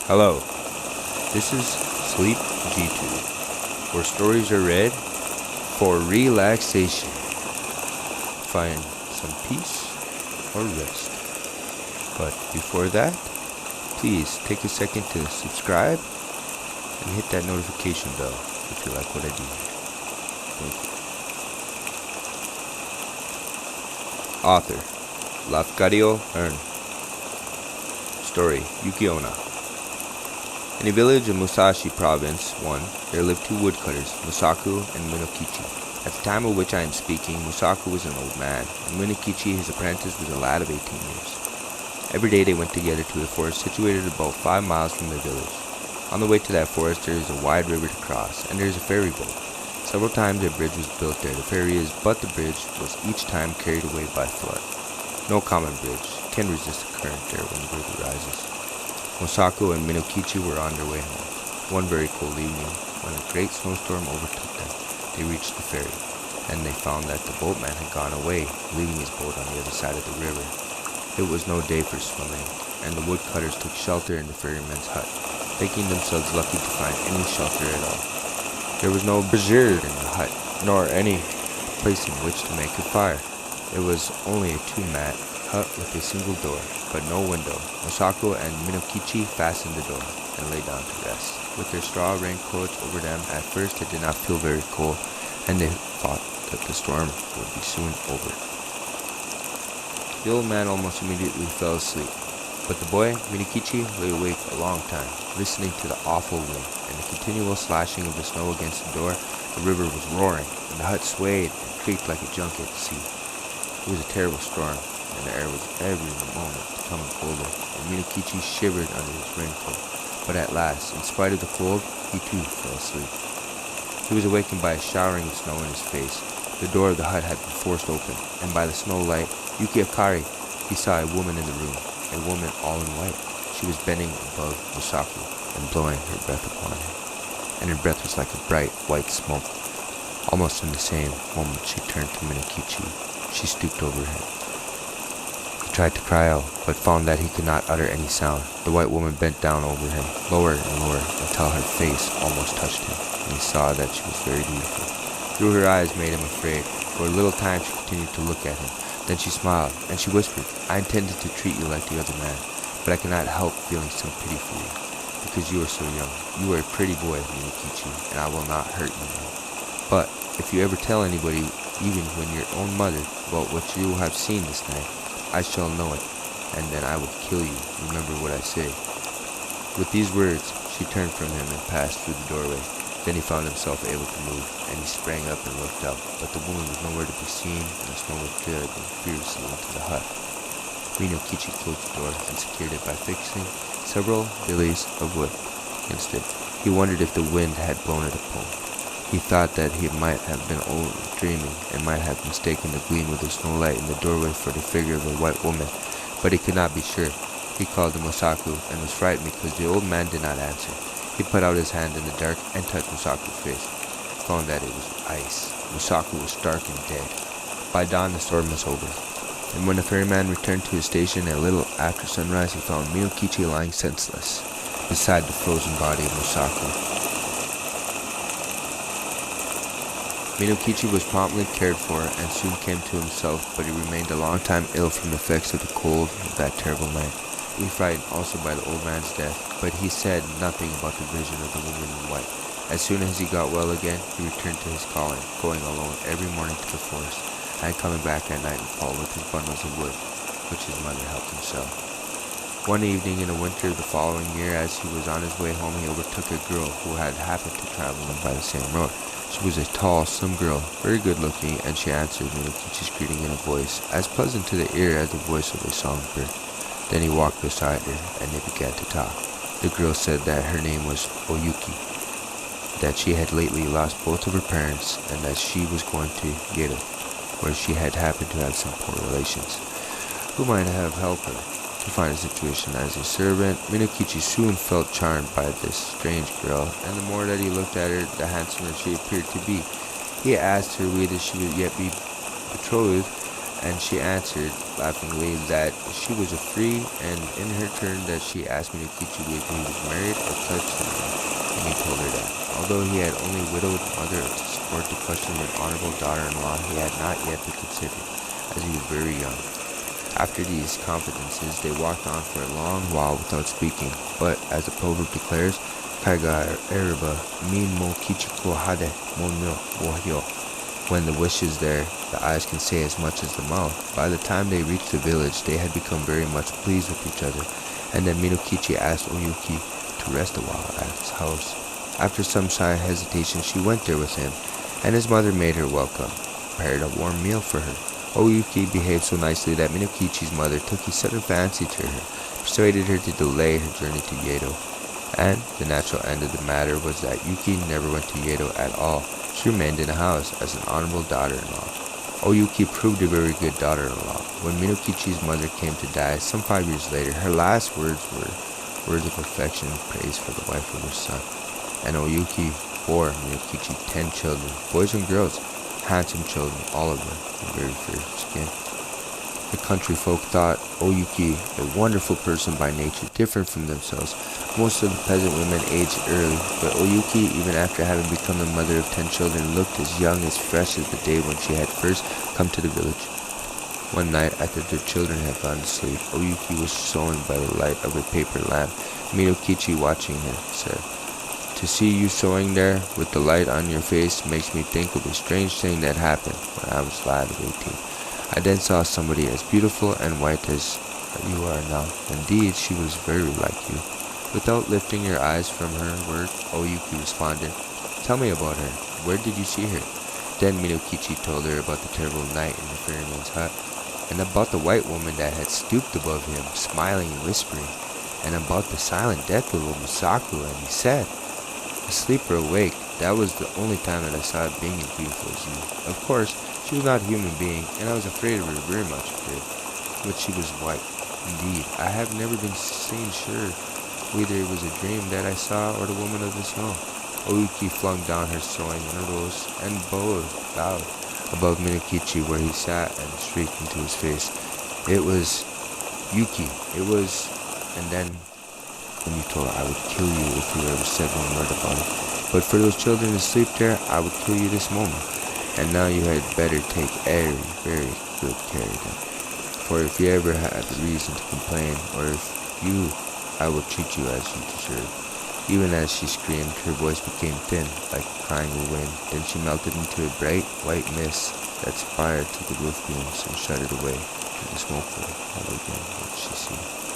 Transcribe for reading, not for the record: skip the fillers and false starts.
Hello, this is SleepGTube, where stories are read for relaxation. Find some peace or rest. But before that, please take a second to subscribe and hit that notification bell if you like what I do. Thank you. Author, Lafcadio Hearn. Story, Yuki Onna. In a village of Musashi Province 1, there lived two woodcutters, Musaku and Minokichi. At the time of which I am speaking, Musaku was an old man, and Minokichi, his apprentice, was a lad of 18 years. Every day they went together to a forest situated about 5 miles from their village. On the way to that forest there is a wide river to cross, and there is a ferry boat. Several times a bridge was built there, but the bridge was each time carried away by flood. No common bridge can resist the current there when the river rises. Musaku and Minokichi were on their way home. One very cold evening, when a great snowstorm overtook them, they reached the ferry, and they found that the boatman had gone away, leaving his boat on the other side of the river. It was no day for swimming, and the woodcutters took shelter in the ferryman's hut, thinking themselves lucky to find any shelter at all. There was no brazier in the hut, nor any place in which to make a fire. It was only a two-mat hut with a single door, but no window. Musaku and Minokichi fastened the door and lay down to rest. With their straw raincoats over them, at first it did not feel very cold, and they thought that the storm would be soon over. The old man almost immediately fell asleep, but the boy, Minokichi, lay awake a long time, listening to the awful wind and the continual slashing of the snow against the door. The river was roaring, and the hut swayed and creaked like a junk at sea. It was a terrible storm, and the air was every moment becoming colder, and Minokichi shivered under his raincoat. But at last, in spite of the cold, he too fell asleep. He was awakened by a showering of snow in his face. The door of the hut had been forced open, and by the snow light, Yuki Akari, he saw a woman in the room, a woman all in white. She was bending above Musaku and blowing her breath upon him, and her breath was like a bright white smoke. Almost in the same moment she turned to Minokichi. She stooped over him. He tried to cry out, but found that he could not utter any sound. The white woman bent down over him, lower and lower, until her face almost touched him, and he saw that she was very beautiful. Through her eyes made him afraid. For a little time she continued to look at him. Then she smiled, and she whispered, "I intended to treat you like the other man, but I cannot help feeling some pity for you, because you are so young. You are a pretty boy, Minokichi, and I will not hurt you now. But if you ever tell anybody, even when your own mother, about what you have seen this night, I shall know it, and then I will kill you. Remember what I say." With these words, she turned from him and passed through the doorway. Then he found himself able to move, and he sprang up and looked out, but the woman was nowhere to be seen, and the snow was driving fiercely into the hut. Minokichi closed the door and secured it by fixing several billies of wood against it. He wondered if the wind had blown it open. He thought that he might have been dreaming, and might have mistaken the gleam of the snow light in the doorway for the figure of a white woman, but he could not be sure. He called to Musaku, and was frightened because the old man did not answer. He put out his hand in the dark and touched Musaku's face. Found that it was ice. Musaku was stark and dead. By dawn the storm was over, and when the ferryman returned to his station a little after sunrise, he found Minokichi lying senseless beside the frozen body of Musaku. Minokichi was promptly cared for and soon came to himself, but he remained a long time ill from the effects of the cold of that terrible night. He was frightened also by the old man's death, but he said nothing about the vision of the woman in white. As soon as he got well again, he returned to his calling, going alone every morning to the forest, and coming back at night and fall with his bundles of wood, which his mother helped him sell. One evening in the winter of the following year, as he was on his way home, he overtook a girl who had happened to travel by the same road. She was a tall, slim girl, very good-looking, and she answered Minokichi's greeting in a voice as pleasant to the ear as the voice of a songbird. Then he walked beside her, and they began to talk. The girl said that her name was Oyuki, that she had lately lost both of her parents, and that she was going to Yedo, where she had happened to have some poor relations, who might have helped her to find a situation as a servant. Minokichi soon felt charmed by this strange girl, and the more that he looked at her, the handsomer she appeared to be. He asked her whether she would yet be betrothed, and she answered laughingly that she was free, and in her turn that she asked Minokichi if he was married or pledged to her, and he told her that. Although he had only widowed mother to support the question of an honorable daughter-in-law, he had not yet been considered, as he was very young. After these confidences, they walked on for a long while without speaking, but, as the proverb declares, Kaiga ereba min mo kichiko hade mo no wohyo. When the wish is there, the eyes can say as much as the mouth. By the time they reached the village, they had become very much pleased with each other, and then Minokichi asked Oyuki to rest a while at his house. After some shy hesitation, she went there with him, and his mother made her welcome, prepared a warm meal for her. Oyuki behaved so nicely that Minokichi's mother took a sudden fancy to her, persuaded her to delay her journey to Yedo. And the natural end of the matter was that Yuki never went to Yedo at all. She remained in the house as an honorable daughter-in-law. Oyuki proved a very good daughter-in-law. When Minokichi's mother came to die some 5 years later, her last words were words of affection and praise for the wife of her son. And Oyuki bore Minokichi 10 children, boys and girls, handsome children, all of them with very fair skin. The country folk thought Oyuki a wonderful person by nature, different from themselves. Most of the peasant women aged early, but Oyuki, even after having become the mother of 10 children, looked as young, as fresh as the day when she had first come to the village. One night, after their children had gone to sleep, Oyuki was sewing by the light of a paper lamp. Minokichi, watching her, said, "To see you sewing there, with the light on your face, makes me think of a strange thing that happened when I was lad of 18. I then saw somebody as beautiful and white as you are now. Indeed, she was very like you." Without lifting her eyes from her work, Oyuki responded, "Tell me about her. Where did you see her?" Then Minokichi told her about the terrible night in the ferryman's hut, and about the white woman that had stooped above him, smiling and whispering, and about the silent death of Musaku, and he said, "Asleep or awake, that was the only time that I saw her being as beautiful as you. Of course, she was not a human being, and I was afraid of her, very much afraid, but she was white. Indeed, I have never been seen sure whether it was a dream that I saw or the woman of the snow." Oyuki flung down her sewing and arose and bowed above Minokichi, where he sat, and shrieked into his face, "It was Yuki, it was..." And then, when you told her, "I would kill you if you ever said one word about it. But for those children asleep there, I would kill you this moment. And now you had better take very, very good care of them. For if you ever have reason to complain, or if you, I will treat you as you deserve." Even as she screamed, her voice became thin, like crying of wind. Then she melted into a bright white mist that spired to the roof beams and shuddered away to the smoke of never again would she see.